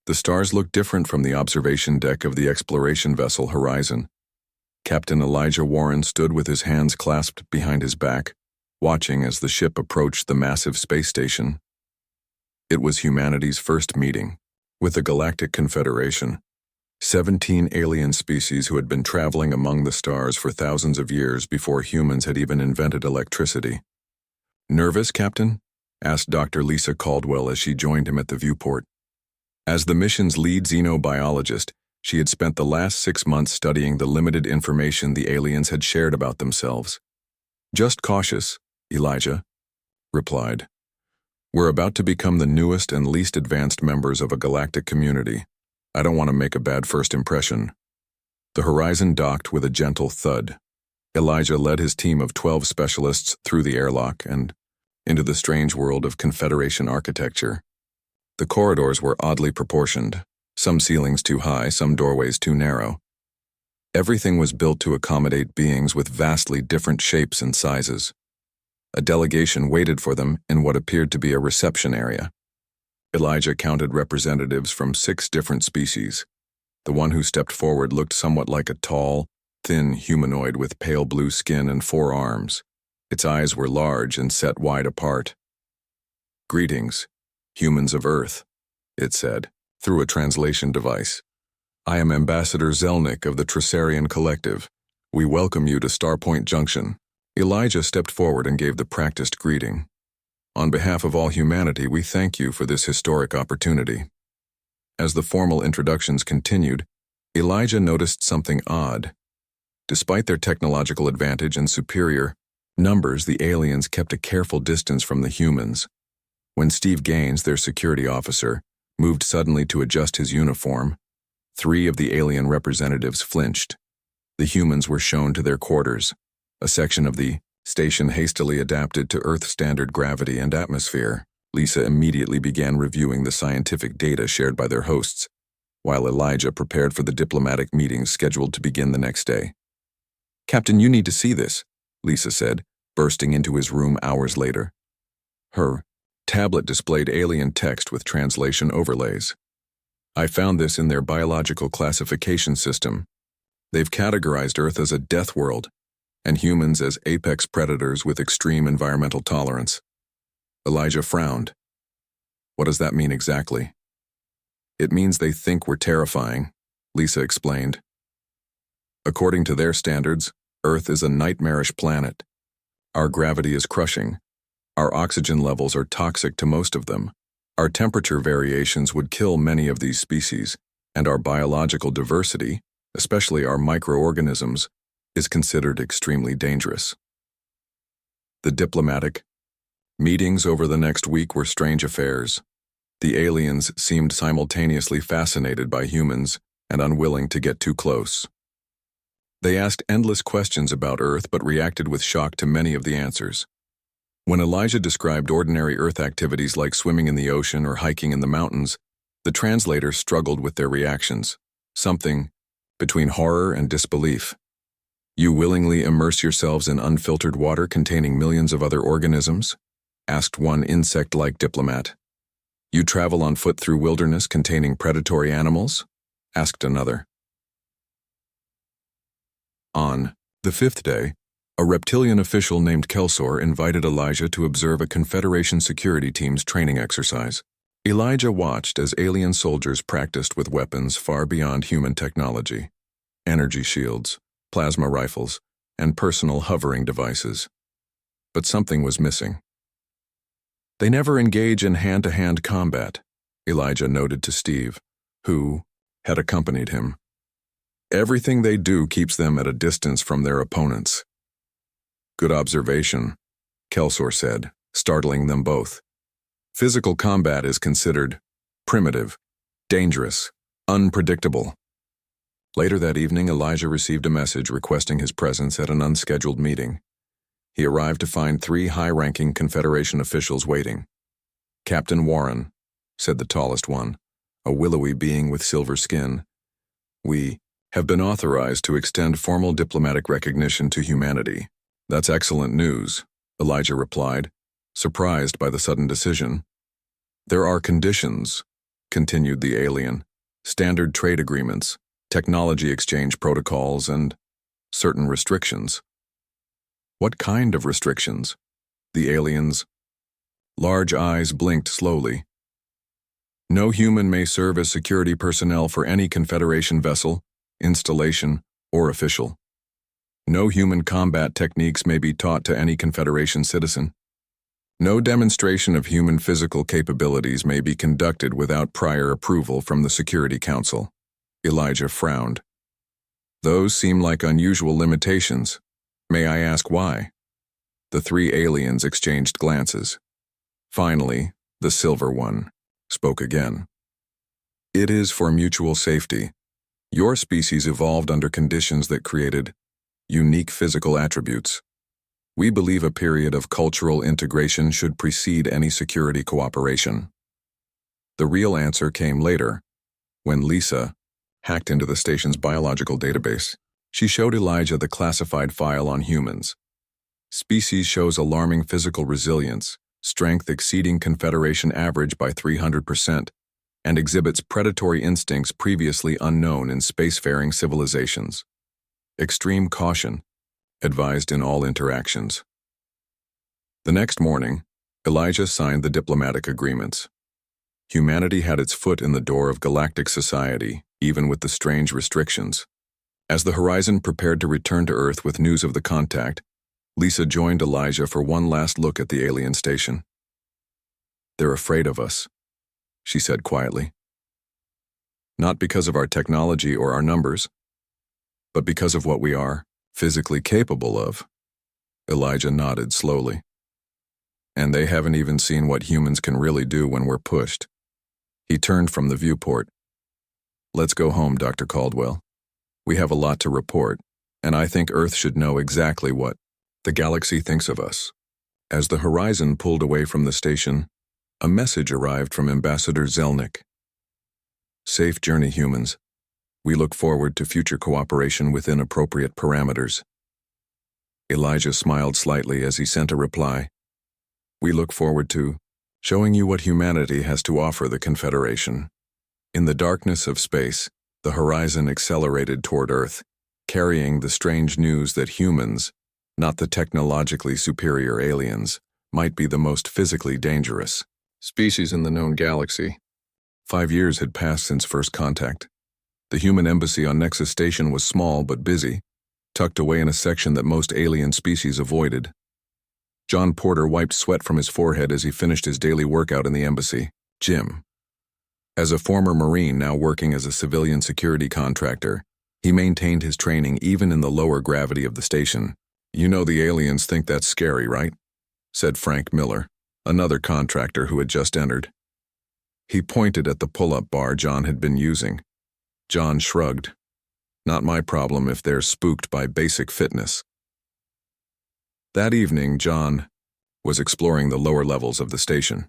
The stars looked different from the observation deck of the exploration vessel Horizon. Captain Elijah Warren stood with his hands clasped behind his back, watching as the ship approached the massive space station. It was humanity's first meeting with the Galactic Confederation, 17 alien species who had been traveling among the stars for thousands of years before humans had even invented electricity. "Nervous, Captain?" asked Dr. Lisa Caldwell as she joined him at the viewport. As the mission's lead xenobiologist, she had spent the last 6 months studying the limited information the aliens had shared about themselves. "Just cautious," Elijah replied. "We're about to become the newest and least advanced members of a galactic community. I don't want to make a bad first impression." The Horizon docked with a gentle thud. Elijah led his team of 12 specialists through the airlock and into the strange world of Confederation architecture. The corridors were oddly proportioned, some ceilings too high, some doorways too narrow. Everything was built to accommodate beings with vastly different shapes and sizes. A delegation waited for them in what appeared to be a reception area. Elijah counted representatives from 6 different species. The one who stepped forward looked somewhat like a tall, thin humanoid with pale blue skin and 4 arms. Its eyes were large and set wide apart. "Greetings, humans of Earth," it said, through a translation device. "I am Ambassador Zelnick of the Tressarian Collective. We welcome you to Starpoint Junction." Elijah stepped forward and gave the practiced greeting. "On behalf of all humanity, we thank you for this historic opportunity." As the formal introductions continued, Elijah noticed something odd. Despite their technological advantage and superior numbers, the aliens kept a careful distance from the humans. When Steve Gaines, their security officer, moved suddenly to adjust his uniform, 3 of the alien representatives flinched. The humans were shown to their quarters, a section of the station hastily adapted to Earth standard gravity and atmosphere. Lisa immediately began reviewing the scientific data shared by their hosts, while Elijah prepared for the diplomatic meetings scheduled to begin the next day. "Captain, you need to see this," Lisa said, bursting into his room hours later. Her tablet displayed alien text with translation overlays. "I found this in their biological classification system. They've categorized Earth as a death world, and humans as apex predators with extreme environmental tolerance." Elijah frowned. "What does that mean exactly?" "It means they think we're terrifying," Lisa explained. "According to their standards, Earth is a nightmarish planet. Our gravity is crushing. Our oxygen levels are toxic to most of them. Our temperature variations would kill many of these species, and our biological diversity, especially our microorganisms, is considered extremely dangerous." The diplomatic meetings over the next week were strange affairs. The aliens seemed simultaneously fascinated by humans and unwilling to get too close. They asked endless questions about Earth but reacted with shock to many of the answers. When Elijah described ordinary Earth activities like swimming in the ocean or hiking in the mountains, the translators struggled with their reactions, something between horror and disbelief. "You willingly immerse yourselves in unfiltered water containing millions of other organisms?" asked one insect-like diplomat. "You travel on foot through wilderness containing predatory animals?" asked another. On the 5th day, a reptilian official named Kelsor invited Elijah to observe a Confederation security team's training exercise. Elijah watched as alien soldiers practiced with weapons far beyond human technology: energy shields, plasma rifles, and personal hovering devices. But something was missing. "They never engage in hand-to-hand combat," Elijah noted to Steve, who had accompanied him. "Everything they do keeps them at a distance from their opponents." "Good observation," Kelsor said, startling them both. "Physical combat is considered primitive, dangerous, unpredictable." Later that evening, Elijah received a message requesting his presence at an unscheduled meeting. He arrived to find 3 high-ranking Confederation officials waiting. "Captain Warren," said the tallest one, a willowy being with silver skin, "we have been authorized to extend formal diplomatic recognition to humanity." "That's excellent news," Elijah replied, surprised by the sudden decision. "There are conditions," continued the alien. Standard trade agreements, technology exchange protocols, and certain restrictions. What kind of restrictions? The alien's large eyes blinked slowly. No human may serve as security personnel for any Confederation vessel, installation, or official. No human combat techniques may be taught to any Confederation citizen. No demonstration of human physical capabilities may be conducted without prior approval from the Security Council. Elijah frowned. Those seem like unusual limitations. May I ask why? The three aliens exchanged glances. Finally, the silver one spoke again. It is for mutual safety. Your species evolved under conditions that created unique physical attributes. We believe a period of cultural integration should precede any security cooperation. The real answer came later, when Lisa hacked into the station's biological database. She showed Elijah the classified file on humans. Species shows alarming physical resilience, strength exceeding Confederation average by 300%, and exhibits predatory instincts previously unknown in spacefaring civilizations. Extreme caution, advised in all interactions. The next morning, Elijah signed the diplomatic agreements. Humanity had its foot in the door of galactic society, even with the strange restrictions. As the Horizon prepared to return to Earth with news of the contact, Lisa joined Elijah for one last look at the alien station. They're afraid of us, she said quietly. Not because of our technology or our numbers, but because of what we are physically capable of. Elijah nodded slowly. And they haven't even seen what humans can really do when we're pushed. He turned from the viewport. Let's go home, Dr. Caldwell. We have a lot to report, and I think Earth should know exactly what the galaxy thinks of us. As the Horizon pulled away from the station, a message arrived from Ambassador Zelnick. Safe journey, humans. We look forward to future cooperation within appropriate parameters. Elijah smiled slightly as he sent a reply. We look forward to showing you what humanity has to offer the Confederation. In the darkness of space, the Horizon accelerated toward Earth, carrying the strange news that humans, not the technologically superior aliens, might be the most physically dangerous species in the known galaxy. 5 years had passed since first contact. The human embassy on Nexus Station was small but busy, tucked away in a section that most alien species avoided. John Porter wiped sweat from his forehead as he finished his daily workout in the embassy. Jim. As a former Marine now working as a civilian security contractor, he maintained his training even in the lower gravity of the station. You know the aliens think that's scary, right? Said Frank Miller, another contractor who had just entered. He pointed at the pull-up bar John had been using. John shrugged. Not my problem if they're spooked by basic fitness. That evening, John was exploring the lower levels of the station.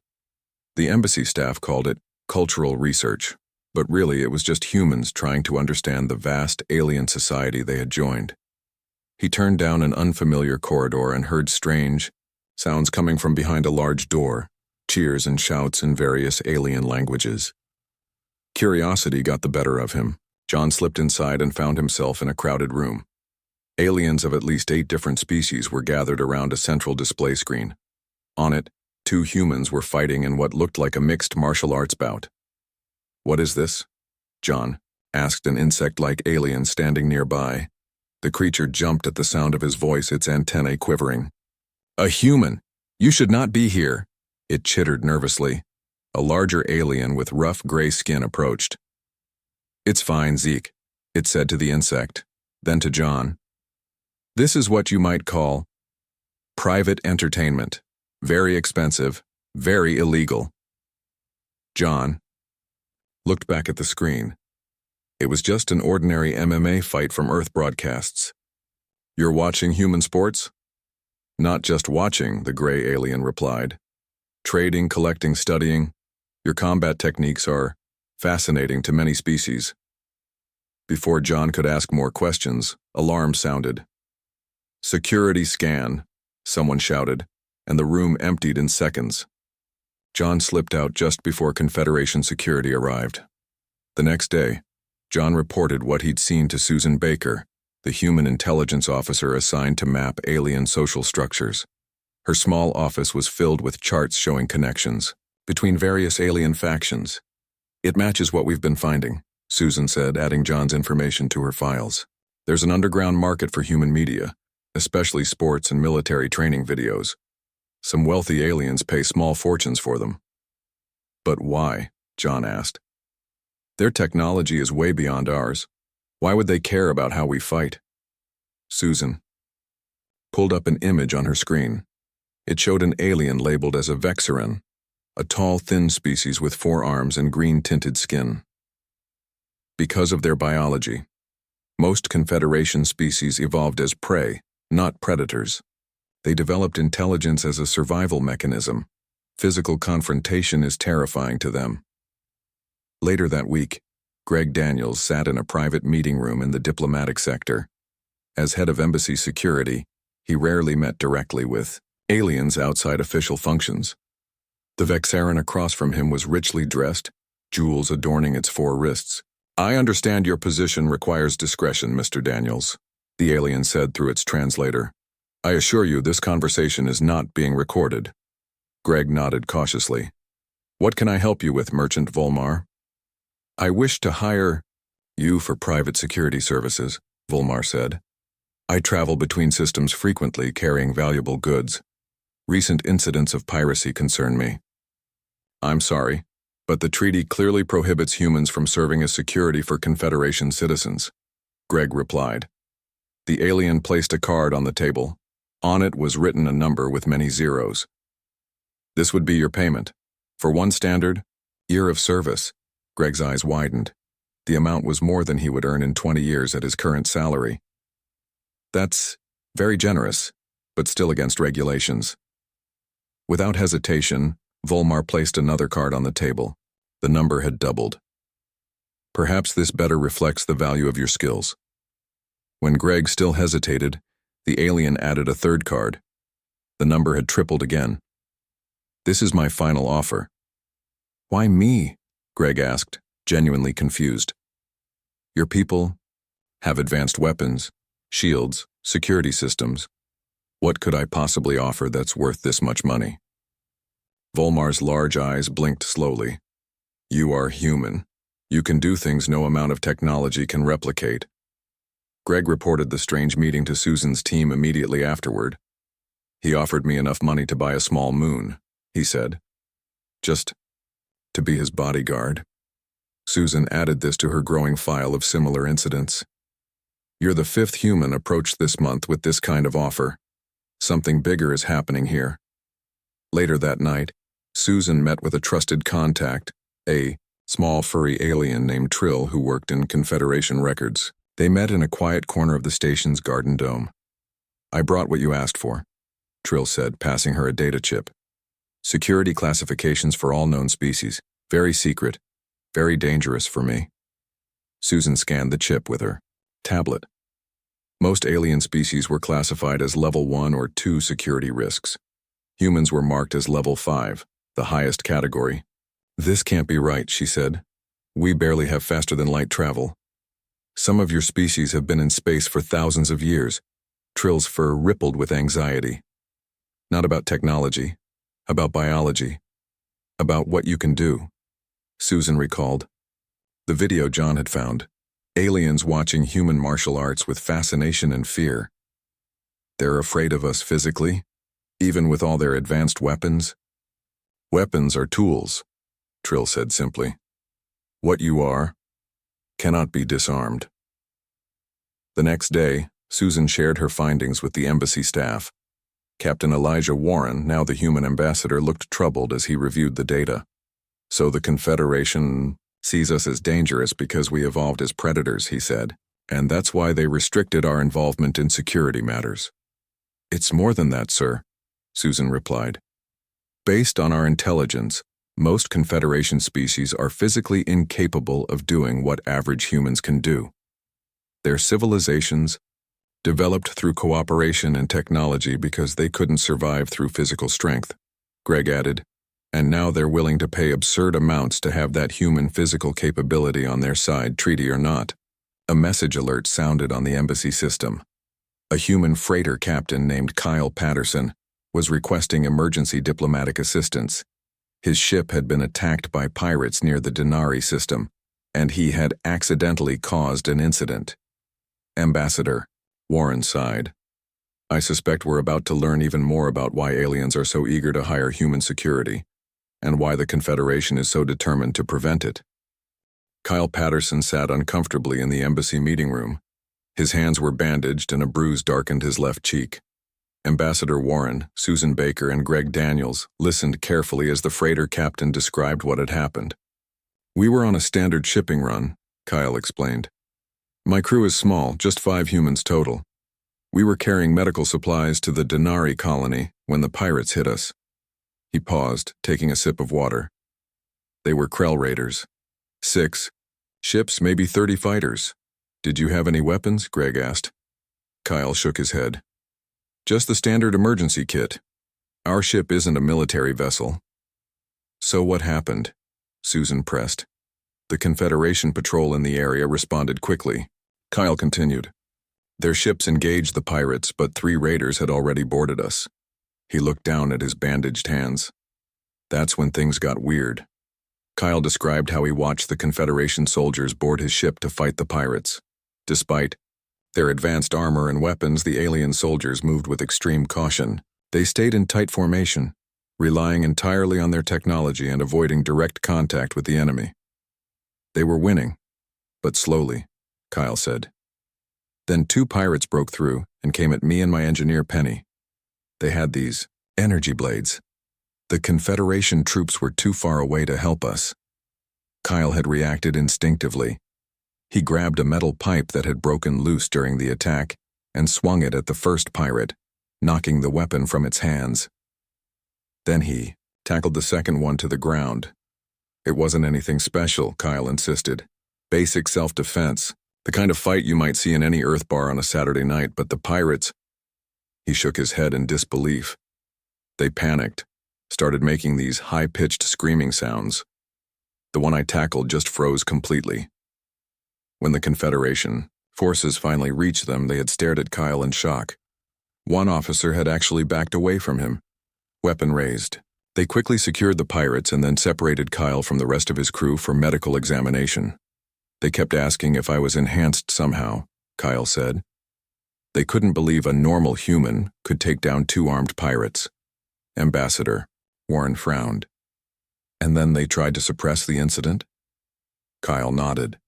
The embassy staff called it cultural research, but really it was just humans trying to understand the vast alien society they had joined. He turned down an unfamiliar corridor and heard strange sounds coming from behind a large door, cheers and shouts in various alien languages. Curiosity got the better of him. John slipped inside and found himself in a crowded room. Aliens of at least 8 different species were gathered around a central display screen. On it, 2 humans were fighting in what looked like a mixed martial arts bout. What is this? John asked an insect-like alien standing nearby. The creature jumped at the sound of his voice, its antennae quivering. A human! You should not be here! It chittered nervously. A larger alien with rough gray skin approached. It's fine, Zeke, it said to the insect, then to John. This is what you might call private entertainment. Very expensive, very illegal. John looked back at the screen. It was just an ordinary MMA fight from Earth broadcasts. You're watching human sports? Not just watching, the gray alien replied. Trading, collecting, studying. Your combat techniques are fascinating to many species. Before John could ask more questions, alarm sounded. Security scan, someone shouted, and the room emptied in seconds. John slipped out just before Confederation security arrived. The next day, John reported what he'd seen to Susan Baker, the human intelligence officer assigned to map alien social structures. Her small office was filled with charts showing connections between various alien factions. "It matches what we've been finding," Susan said, adding John's information to her files. "There's an underground market for human media, especially sports and military training videos. Some wealthy aliens pay small fortunes for them." "But why?" John asked. "Their technology is way beyond ours. Why would they care about how we fight?" Susan pulled up an image on her screen. It showed an alien labeled as a Vexaran, a tall, thin species with 4 arms and green-tinted skin. Because of their biology, most Confederation species evolved as prey, not predators. They developed intelligence as a survival mechanism. Physical confrontation is terrifying to them. Later that week, Greg Daniels sat in a private meeting room in the diplomatic sector. As head of embassy security, he rarely met directly with aliens outside official functions. The Vexaran across from him was richly dressed, jewels adorning its 4 wrists. "I understand your position requires discretion, Mr. Daniels," the alien said through its translator. "I assure you this conversation is not being recorded." Greg nodded cautiously. "What can I help you with, Merchant Volmar?" "I wish to hire you for private security services," Volmar said. "I travel between systems frequently carrying valuable goods. Recent incidents of piracy concern me." "I'm sorry, but the treaty clearly prohibits humans from serving as security for Confederation citizens," Greg replied. The alien placed a card on the table. On it was written a number with many zeros. "This would be your payment. For 1 standard year of service." Greg's eyes widened. The amount was more than he would earn in 20 years at his current salary. "That's very generous, but still against regulations." Without hesitation, Volmar placed another card on the table. The number had doubled. "Perhaps this better reflects the value of your skills." When Greg still hesitated, the alien added a 3rd card. The number had tripled again. "This is my final offer." "Why me?" Greg asked, genuinely confused. "Your people have advanced weapons, shields, security systems. What could I possibly offer that's worth this much money?" Volmar's large eyes blinked slowly. "You are human. You can do things no amount of technology can replicate." Greg reported the strange meeting to Susan's team immediately afterward. "He offered me enough money to buy a small moon," he said. "Just to be his bodyguard." Susan added this to her growing file of similar incidents. "You're the 5th human approached this month with this kind of offer. Something bigger is happening here." Later that night, Susan met with a trusted contact, a small furry alien named Trill who worked in Confederation records. They met in a quiet corner of the station's garden dome. "I brought what you asked for," Trill said, passing her a data chip. "Security classifications for all known species. Very secret. Very dangerous for me." Susan scanned the chip with her tablet. Most alien species were classified as level 1 or 2 security risks. Humans were marked as level 5, the highest category. "This can't be right," she said. "We barely have faster-than-light travel. Some of your species have been in space for thousands of years." Trill's fur rippled with anxiety. "Not about technology, about biology, about what you can do," Susan recalled. The video John had found. Aliens watching human martial arts with fascination and fear. "They're afraid of us physically, even with all their advanced weapons?" "Weapons are tools," Trill said simply. "What you are cannot be disarmed." The next day, Susan shared her findings with the embassy staff. Captain Elijah Warren, now the human ambassador, looked troubled as he reviewed the data. "So the Confederation sees us as dangerous because we evolved as predators," he said, "and that's why they restricted our involvement in security matters." "It's more than that, sir," Susan replied. "Based on our intelligence, most Confederation species are physically incapable of doing what average humans can do. Their civilizations developed through cooperation and technology because they couldn't survive through physical strength," Greg added. And now they're willing to pay absurd amounts to have that human physical capability on their side, treaty or not. A message alert sounded on the embassy system. A human freighter captain named Kyle Patterson was requesting emergency diplomatic assistance. His ship had been attacked by pirates near the Denari system, and he had accidentally caused an incident. Ambassador, Warren sighed. I suspect we're about to learn even more about why aliens are so eager to hire human security, and why the Confederation is so determined to prevent it. Kyle Patterson sat uncomfortably in the embassy meeting room. His hands were bandaged and a bruise darkened his left cheek. Ambassador Warren, Susan Baker, and Greg Daniels listened carefully as the freighter captain described what had happened. We were on a standard shipping run, Kyle explained. My crew is small, just 5 humans total. We were carrying medical supplies to the Denari colony when the pirates hit us. He paused, taking a sip of water. They were Krell raiders. 6 ships, maybe 30 fighters. Did you have any weapons? Greg asked. Kyle shook his head. Just the standard emergency kit. Our ship isn't a military vessel. So what happened? Susan pressed. The Confederation patrol in the area responded quickly. Kyle continued. Their ships engaged the pirates, but 3 raiders had already boarded us. He looked down at his bandaged hands. That's when things got weird. Kyle described how he watched the Confederation soldiers board his ship to fight the pirates. Despite their advanced armor and weapons, the alien soldiers moved with extreme caution. They stayed in tight formation, relying entirely on their technology and avoiding direct contact with the enemy. They were winning, but slowly, Kyle said. Then 2 pirates broke through and came at me and my engineer Penny. They had these energy blades. The Confederation troops were too far away to help us. Kyle had reacted instinctively. He grabbed a metal pipe that had broken loose during the attack and swung it at the first pirate, knocking the weapon from its hands. Then he tackled the second one to the ground. It wasn't anything special, Kyle insisted. Basic self-defense, the kind of fight you might see in any Earth bar on a Saturday night, but the pirates... He shook his head in disbelief. They panicked, started making these high-pitched screaming sounds. The one I tackled just froze completely. When the Confederation forces finally reached them, they had stared at Kyle in shock. One officer had actually backed away from him, weapon raised. They quickly secured the pirates and then separated Kyle from the rest of his crew for medical examination. They kept asking if I was enhanced somehow, Kyle said. They couldn't believe a normal human could take down 2 armed pirates. Ambassador, Warren frowned. And then they tried to suppress the incident? Kyle nodded.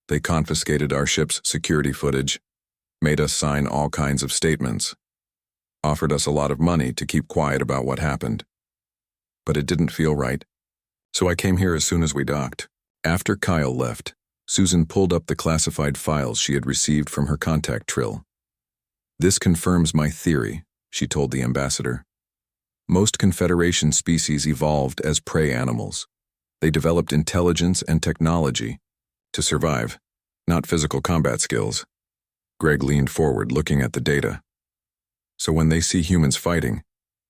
They confiscated our ship's security footage, made us sign all kinds of statements, offered us a lot of money to keep quiet about what happened. But it didn't feel right, so I came here as soon as we docked. After Kyle left, Susan pulled up the classified files she had received from her contact Trill. This confirms my theory, she told the ambassador. Most Confederation species evolved as prey animals. They developed intelligence and technology to survive, not physical combat skills. Greg leaned forward, looking at the data. So when they see humans fighting,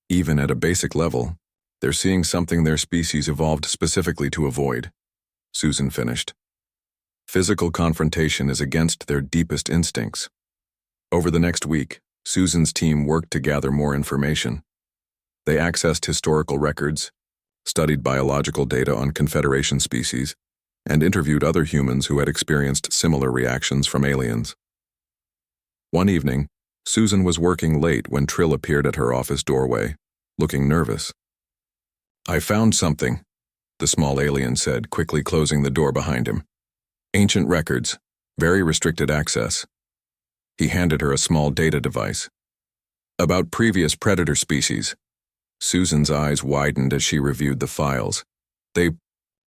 even at a basic level, they're seeing something their species evolved specifically to avoid, Susan finished. Physical confrontation is against their deepest instincts. Over the next week, Susan's team worked to gather more information. They accessed historical records, studied biological data on Confederation species, and interviewed other humans who had experienced similar reactions from aliens. One evening, Susan was working late when Trill appeared at her office doorway, looking nervous. I found something, the small alien said, quickly closing the door behind him. Ancient records, very restricted access. He handed her a small data device. About previous predator species. Susan's eyes widened as she reviewed the files. They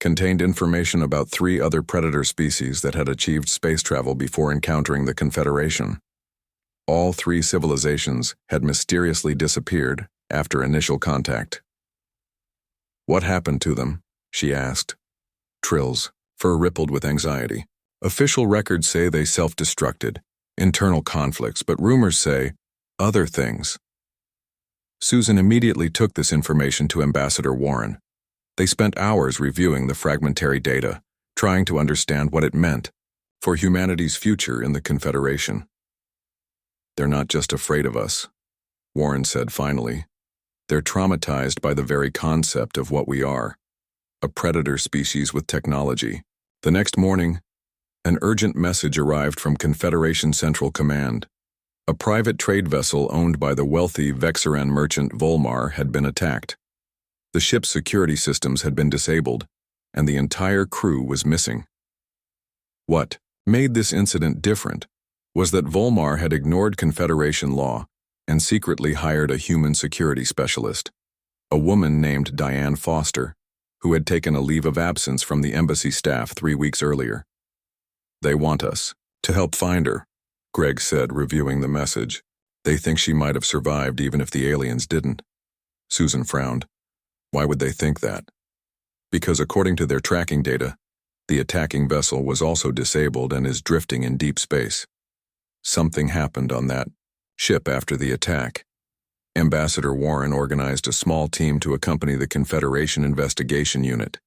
contained information about 3 other predator species that had achieved space travel before encountering the Confederation. All 3 civilizations had mysteriously disappeared after initial contact. What happened to them? She asked. Trill's fur rippled with anxiety. Official records say they self-destructed, internal conflicts, but rumors say other things. Susan immediately took this information to Ambassador Warren. They spent hours reviewing the fragmentary data, trying to understand what it meant for humanity's future in the Confederation. "They're not just afraid of us," Warren said finally. "They're traumatized by the very concept of what we are, a predator species with technology." The next morning, an urgent message arrived from Confederation Central Command. A private trade vessel owned by the wealthy Vexaran merchant Volmar had been attacked. The ship's security systems had been disabled, and the entire crew was missing. What made this incident different was that Volmar had ignored Confederation law and secretly hired a human security specialist, a woman named Diane Foster, who had taken a leave of absence from the embassy staff 3 weeks earlier. "They want us to help find her," Greg said, reviewing the message. "They think she might have survived even if the aliens didn't." Susan frowned. Why would they think that? Because according to their tracking data, the attacking vessel was also disabled and is drifting in deep space. Something happened on that ship after the attack. Ambassador Warren organized a small team to accompany the Confederation investigation unit.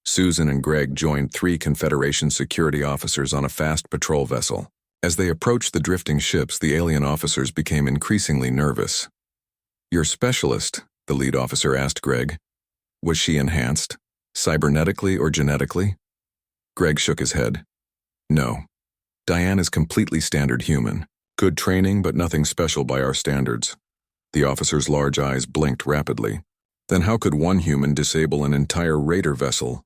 Susan and Greg joined 3 Confederation security officers on a fast patrol vessel. As they approached the drifting ships, the alien officers became increasingly nervous. "Your specialist," the lead officer asked Greg. "Was she enhanced, cybernetically or genetically?" Greg shook his head. "No. Diane is completely standard human. Good training, but nothing special by our standards." The officer's large eyes blinked rapidly. Then how could one human disable an entire raider vessel?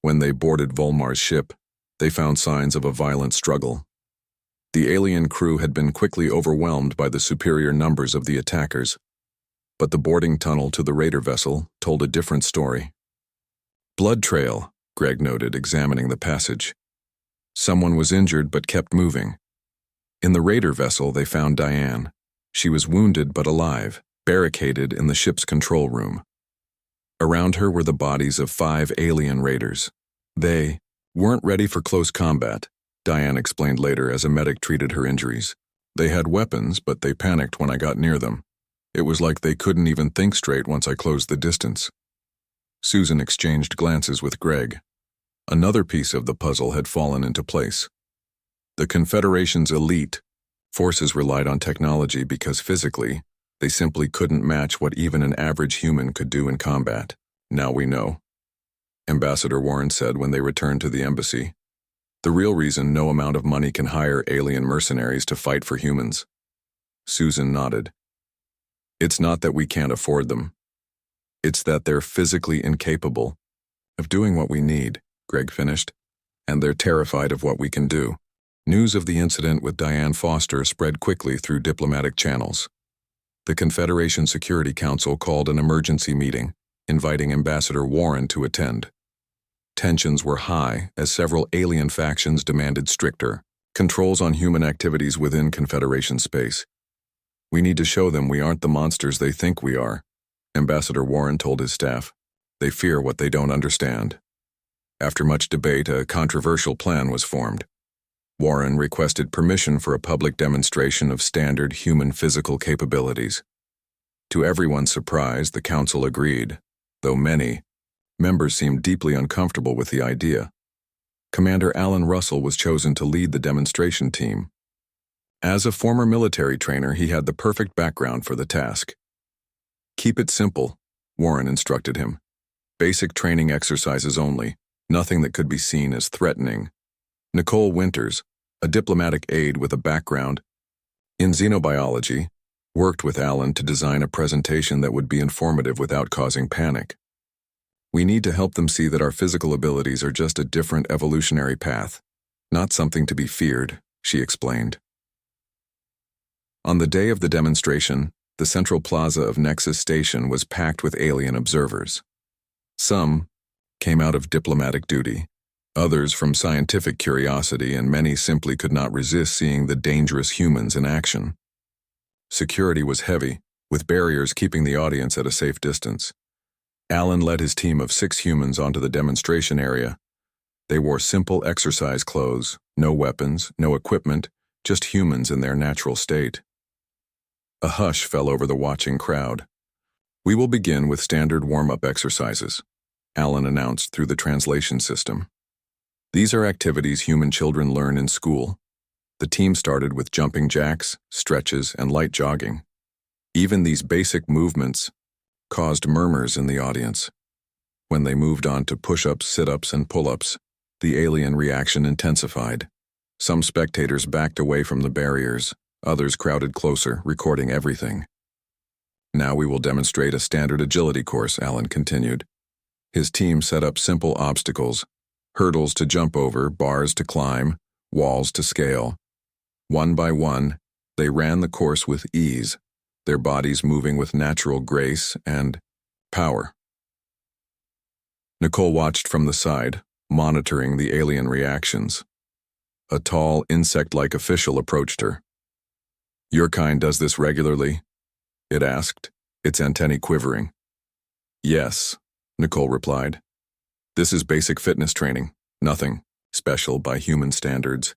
When they boarded Volmar's ship, they found signs of a violent struggle. The alien crew had been quickly overwhelmed by the superior numbers of the attackers. But the boarding tunnel to the raider vessel told a different story. "Blood trail," Greg noted, examining the passage. Someone was injured but kept moving. In the raider vessel, they found Diane. She was wounded but alive, barricaded in the ship's control room. Around her were the bodies of 5 alien raiders. "They weren't ready for close combat," Diane explained later as a medic treated her injuries. "They had weapons, but they panicked when I got near them. It was like they couldn't even think straight once I closed the distance." Susan exchanged glances with Greg. Another piece of the puzzle had fallen into place. The Confederation's elite forces relied on technology because physically, they simply couldn't match what even an average human could do in combat. "Now we know," Ambassador Warren said when they returned to the embassy. "The real reason no amount of money can hire alien mercenaries to fight for humans." Susan nodded. "It's not that we can't afford them. It's that they're physically incapable of doing what we need," Greg finished, "and they're terrified of what we can do." News of the incident with Diane Foster spread quickly through diplomatic channels. The Confederation Security Council called an emergency meeting, inviting Ambassador Warren to attend. Tensions were high as several alien factions demanded stricter controls on human activities within Confederation space. "We need to show them we aren't the monsters they think we are," Ambassador Warren told his staff. "They fear what they don't understand." After much debate, a controversial plan was formed. Warren requested permission for a public demonstration of standard human physical capabilities. To everyone's surprise, the council agreed, though many members seemed deeply uncomfortable with the idea. Commander Alan Russell was chosen to lead the demonstration team. As a former military trainer, he had the perfect background for the task. "Keep it simple," Warren instructed him. "Basic training exercises only, nothing that could be seen as threatening." Nicole Winters, a diplomatic aide with a background in xenobiology, worked with Alan to design a presentation that would be informative without causing panic. "We need to help them see that our physical abilities are just a different evolutionary path, not something to be feared," she explained. On the day of the demonstration, the central plaza of Nexus Station was packed with alien observers. Some came out of diplomatic duty, others from scientific curiosity, and many simply could not resist seeing the dangerous humans in action. Security was heavy, with barriers keeping the audience at a safe distance. Alan led his team of 6 humans onto the demonstration area. They wore simple exercise clothes, no weapons, no equipment, just humans in their natural state. A hush fell over the watching crowd. "We will begin with standard warm-up exercises," Alan announced through the translation system. "These are activities human children learn in school." The team started with jumping jacks, stretches, and light jogging. Even these basic movements caused murmurs in the audience. When they moved on to push-ups, sit-ups, and pull-ups, the alien reaction intensified. Some spectators backed away from the barriers, others crowded closer, recording everything. "Now we will demonstrate a standard agility course," Alan continued. His team set up simple obstacles, hurdles to jump over, bars to climb, walls to scale. One by one, they ran the course with ease, their bodies moving with natural grace and power. Nicole watched from the side, monitoring the alien reactions. A tall, insect-like official approached her. "Your kind does this regularly?" it asked, its antennae quivering. "Yes," Nicole replied. "This is basic fitness training, nothing special by human standards.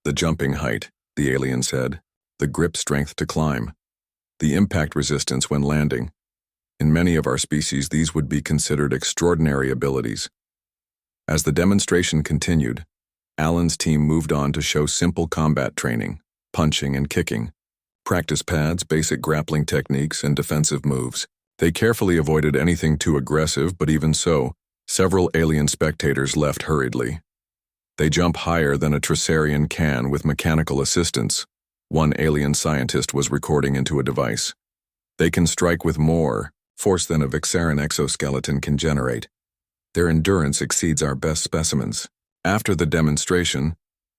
The jumping height," the alien said, "the grip strength to climb, the impact resistance when landing. In many of our species, these would be considered extraordinary abilities." As the demonstration continued, Alan's team moved on to show simple combat training, punching and kicking, practice pads, basic grappling techniques, and defensive moves. They carefully avoided anything too aggressive, but even so, several alien spectators left hurriedly. "They jump higher than a Tricerian can with mechanical assistance," one alien scientist was recording into a device. "They can strike with more force than a Vixaran exoskeleton can generate. Their endurance exceeds our best specimens." After the demonstration,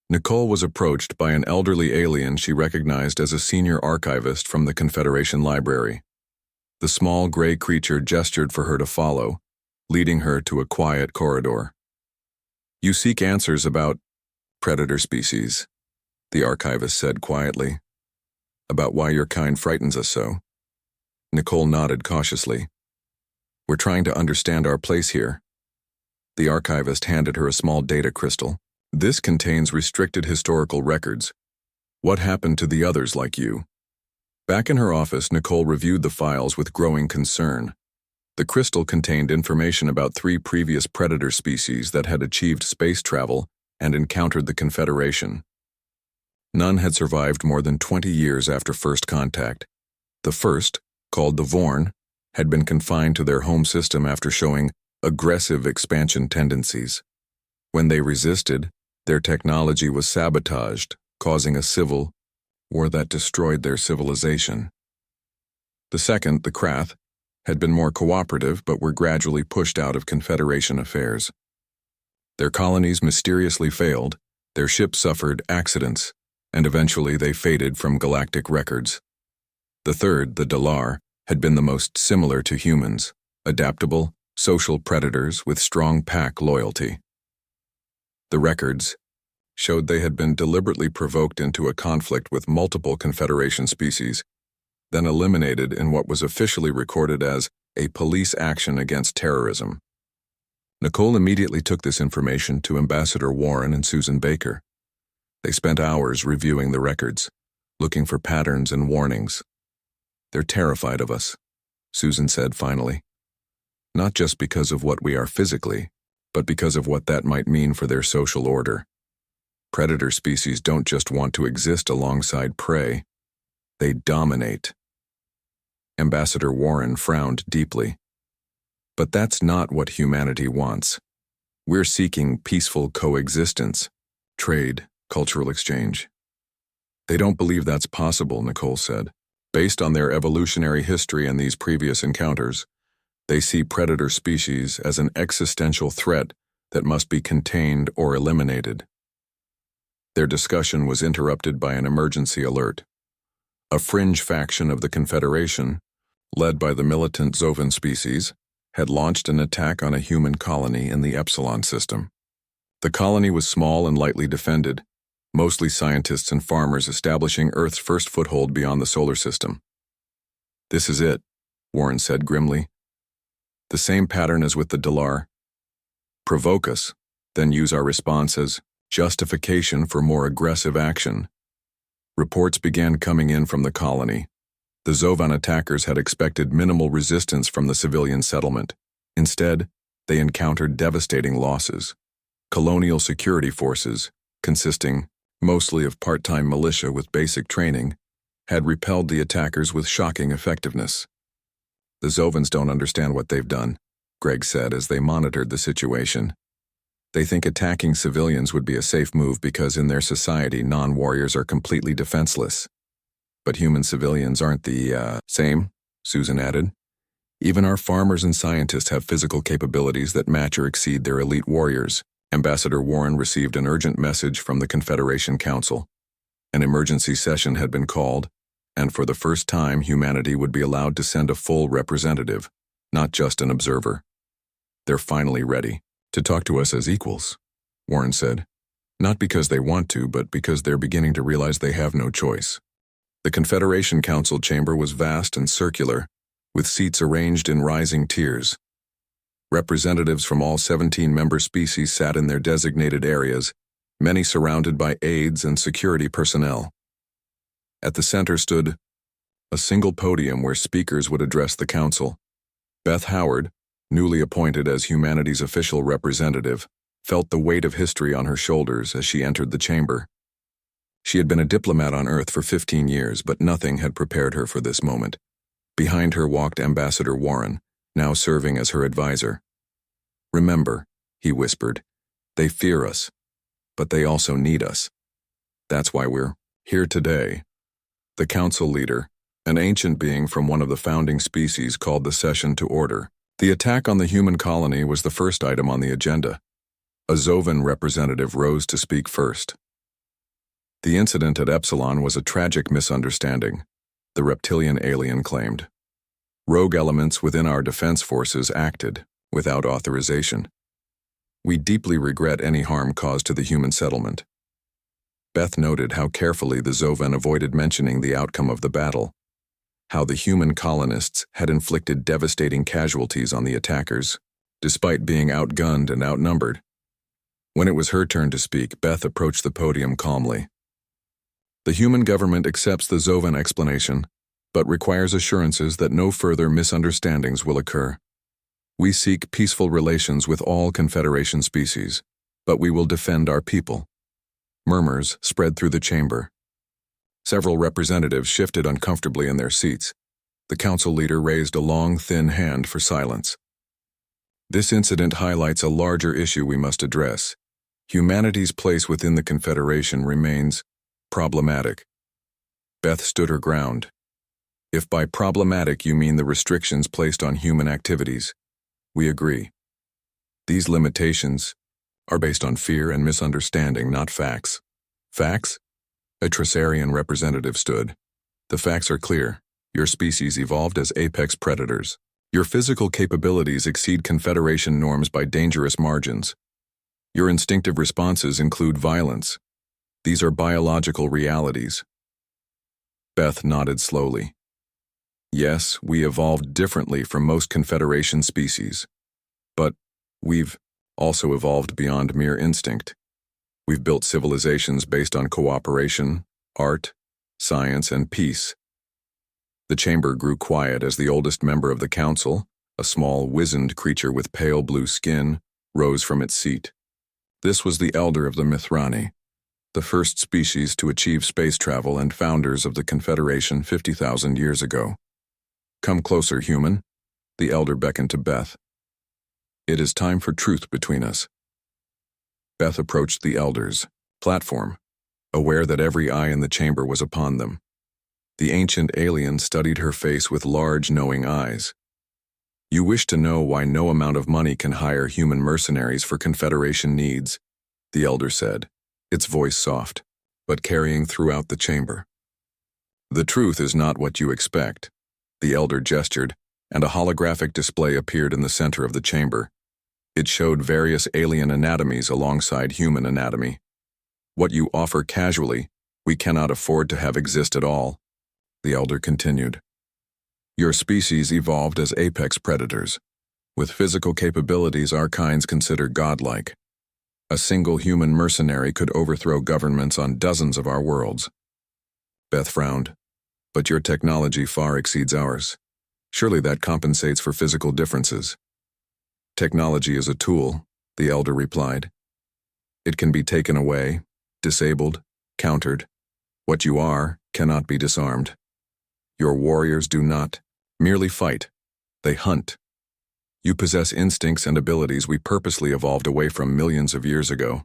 Nicole was approached by an elderly alien she recognized as a senior archivist from the Confederation Library. The small gray creature gestured for her to follow, leading her to a quiet corridor. "You seek answers about predator species," the archivist said quietly. "About why your kind frightens us so." Nicole nodded cautiously. "We're trying to understand our place here." The archivist handed her a small data crystal. "This contains restricted historical records. What happened to the others like you?" Back in her office, Nicole reviewed the files with growing concern. The crystal contained information about 3 previous predator species that had achieved space travel and encountered the Confederation. None had survived more than 20 years after first contact. The first, called the Vorn, had been confined to their home system after showing aggressive expansion tendencies. When they resisted, their technology was sabotaged, causing a civil war that destroyed their civilization. The second, the Krath, had been more cooperative but were gradually pushed out of Confederation affairs. Their colonies mysteriously failed, their ships suffered accidents, and eventually they faded from galactic records. The third, the Dalar, had been the most similar to humans, adaptable, social predators with strong pack loyalty. The records showed they had been deliberately provoked into a conflict with multiple Confederation species, then eliminated in what was officially recorded as a police action against terrorism. Nicole immediately took this information to Ambassador Warren and Susan Baker. They spent hours reviewing the records, looking for patterns and warnings. "They're terrified of us," Susan said finally. "Not just because of what we are physically, but because of what that might mean for their social order. Predator species don't just want to exist alongside prey. They dominate." Ambassador Warren frowned deeply. "But that's not what humanity wants. We're seeking peaceful coexistence, trade, cultural exchange." "They don't believe that's possible," Nicole said. "Based on their evolutionary history and these previous encounters, they see predator species as an existential threat that must be contained or eliminated." Their discussion was interrupted by an emergency alert. A fringe faction of the Confederation, led by the militant Zovan species, had launched an attack on a human colony in the Epsilon system. The colony was small and lightly defended, mostly scientists and farmers establishing Earth's first foothold beyond the solar system. "This is it," Warren said grimly. "The same pattern as with the Dalar. Provoke us, then use our response as justification for more aggressive action." Reports began coming in from the colony. The Zovan attackers had expected minimal resistance from the civilian settlement. Instead, they encountered devastating losses. Colonial security forces, consisting mostly of part-time militia with basic training, had repelled the attackers with shocking effectiveness. "The Zovans don't understand what they've done," Greg said as they monitored the situation. "They think attacking civilians would be a safe move because in their society non-warriors are completely defenseless. But human civilians aren't the same," Susan added. "Even our farmers and scientists have physical capabilities that match or exceed their elite warriors." Ambassador Warren received an urgent message from the Confederation Council. An emergency session had been called, and for the first time humanity would be allowed to send a full representative, not just an observer. "They're finally ready to talk to us as equals," Warren said. "Not because they want to, but because they're beginning to realize they have no choice." The Confederation Council chamber was vast and circular, with seats arranged in rising tiers. Representatives from all 17 member species sat in their designated areas, many surrounded by aides and security personnel. At the center stood a single podium where speakers would address the council. Beth Howard, newly appointed as humanity's official representative, felt the weight of history on her shoulders as she entered the chamber. She had been a diplomat on Earth for 15 years, but nothing had prepared her for this moment. Behind her walked Ambassador Warren, now serving as her advisor. "Remember," he whispered, "they fear us, but they also need us. That's why we're here today." The council leader, an ancient being from one of the founding species, called the session to order. The attack on the human colony was the first item on the agenda. A Zovan representative rose to speak first. "The incident at Epsilon was a tragic misunderstanding," the reptilian alien claimed. "Rogue elements within our defense forces acted without authorization. We deeply regret any harm caused to the human settlement." Beth noted how carefully the Zovan avoided mentioning the outcome of the battle, how the human colonists had inflicted devastating casualties on the attackers, despite being outgunned and outnumbered. When it was her turn to speak, Beth approached the podium calmly. "The human government accepts the Zovan explanation, but requires assurances that no further misunderstandings will occur. We seek peaceful relations with all Confederation species, but we will defend our people." Murmurs spread through the chamber. Several representatives shifted uncomfortably in their seats. The council leader raised a long, thin hand for silence. "This incident highlights a larger issue we must address. Humanity's place within the Confederation remains problematic." Beth stood her ground. "If by problematic you mean the restrictions placed on human activities, we agree. These limitations are based on fear and misunderstanding, not facts." "Facts?" A Tresarian representative stood. "The facts are clear. Your species evolved as apex predators. Your physical capabilities exceed Confederation norms by dangerous margins. Your instinctive responses include violence. These are biological realities." Beth nodded slowly. "Yes, we evolved differently from most Confederation species. But we've also evolved beyond mere instinct. We've built civilizations based on cooperation, art, science, and peace." The chamber grew quiet as the oldest member of the council, a small, wizened creature with pale blue skin, rose from its seat. This was the elder of the Mithrani, the first species to achieve space travel and founders of the Confederation 50,000 years ago. "Come closer, human," the elder beckoned to Beth. "It is time for truth between us." Beth approached the elder's platform, aware that every eye in the chamber was upon them. The ancient alien studied her face with large, knowing eyes. "You wish to know why no amount of money can hire human mercenaries for Confederation needs," the elder said, its voice soft, but carrying throughout the chamber. "The truth is not what you expect." The elder gestured, and a holographic display appeared in the center of the chamber. It showed various alien anatomies alongside human anatomy. "What you offer casually, we cannot afford to have exist at all," the elder continued. "Your species evolved as apex predators, with physical capabilities our kinds consider godlike. A single human mercenary could overthrow governments on dozens of our worlds." Beth frowned. But your technology far exceeds ours. Surely that compensates for physical differences. Technology is a tool, the elder replied. It can be taken away, disabled, countered. What you are cannot be disarmed. Your warriors do not merely fight, they hunt. You possess instincts and abilities we purposely evolved away from millions of years ago.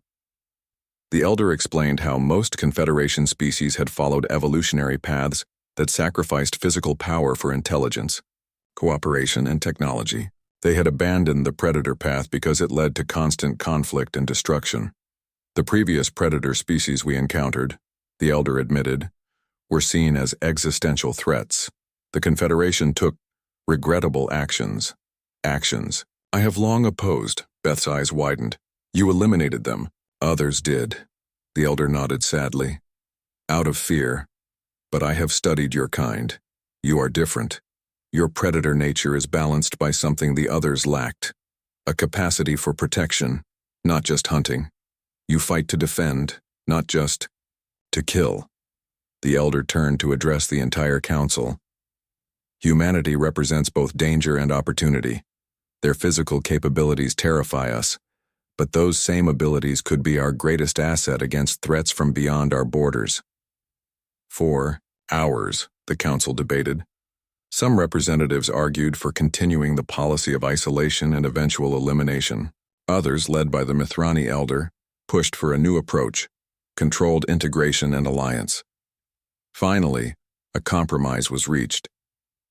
The elder explained how most Confederation species had followed evolutionary paths that sacrificed physical power for intelligence, cooperation, and technology. They had abandoned the predator path because it led to constant conflict and destruction. The previous predator species we encountered, the elder admitted, were seen as existential threats. The Confederation took regrettable actions. Actions I have long opposed. Beth's eyes widened. You eliminated them. Others did. The elder nodded sadly. Out of fear. But I have studied your kind. You are different. Your predator nature is balanced by something the others lacked. A capacity for protection, not just hunting. You fight to defend, not just to kill. The elder turned to address the entire council. Humanity represents both danger and opportunity. Their physical capabilities terrify us, but those same abilities could be our greatest asset against threats from beyond our borders. For hours, the council debated. Some representatives argued for continuing the policy of isolation and eventual elimination. Others, led by the Mithrani elder, pushed for a new approach, controlled integration and alliance. Finally, a compromise was reached.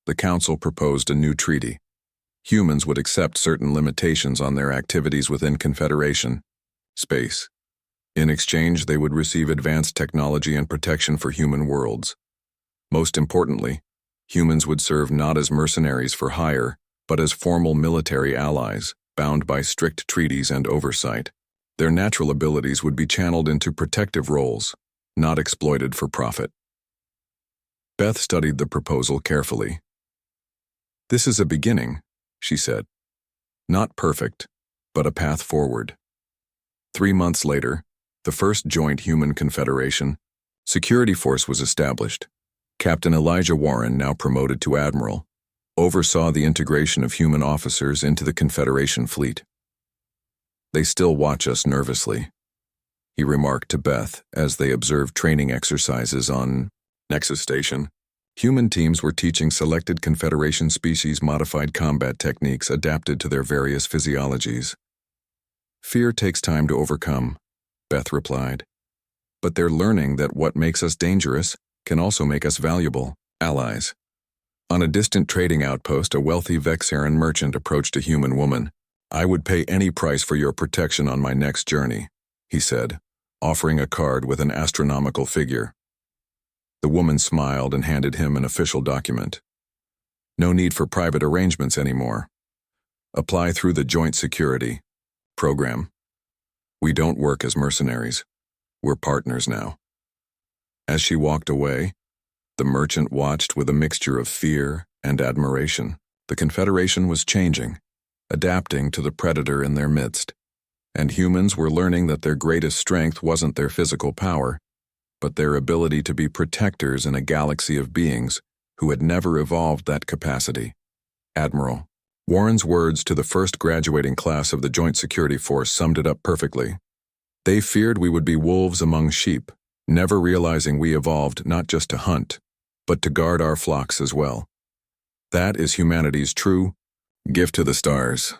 The council proposed a new treaty. Humans would accept certain limitations on their activities within Confederation space. In exchange, they would receive advanced technology and protection for human worlds. Most importantly, humans would serve not as mercenaries for hire, but as formal military allies, bound by strict treaties and oversight. Their natural abilities would be channeled into protective roles, not exploited for profit. Beth studied the proposal carefully. This is a beginning, she said. Not perfect, but a path forward. 3 months later, the first joint human confederation security force was established. Captain Elijah Warren, now promoted to admiral, oversaw the integration of human officers into the Confederation fleet. They still watch us nervously, he remarked to Beth as they observed training exercises on Nexus Station. Human teams were teaching selected Confederation species modified combat techniques adapted to their various physiologies. Fear takes time to overcome, Beth replied. But they're learning that what makes us dangerous can also make us valuable allies. On a distant trading outpost, a wealthy Vexaran merchant approached a human woman. I would pay any price for your protection on my next journey, he said, offering a card with an astronomical figure. The woman smiled and handed him an official document. No need for private arrangements anymore. Apply through the Joint Security program. We don't work as mercenaries. We're partners now. As she walked away, the merchant watched with a mixture of fear and admiration. The Confederation was changing, adapting to the predator in their midst, and humans were learning that their greatest strength wasn't their physical power, but their ability to be protectors in a galaxy of beings who had never evolved that capacity. Admiral Warren's words to the first graduating class of the Joint Security Force summed it up perfectly. They feared we would be wolves among sheep, never realizing we evolved not just to hunt, but to guard our flocks as well. That is humanity's true gift to the stars.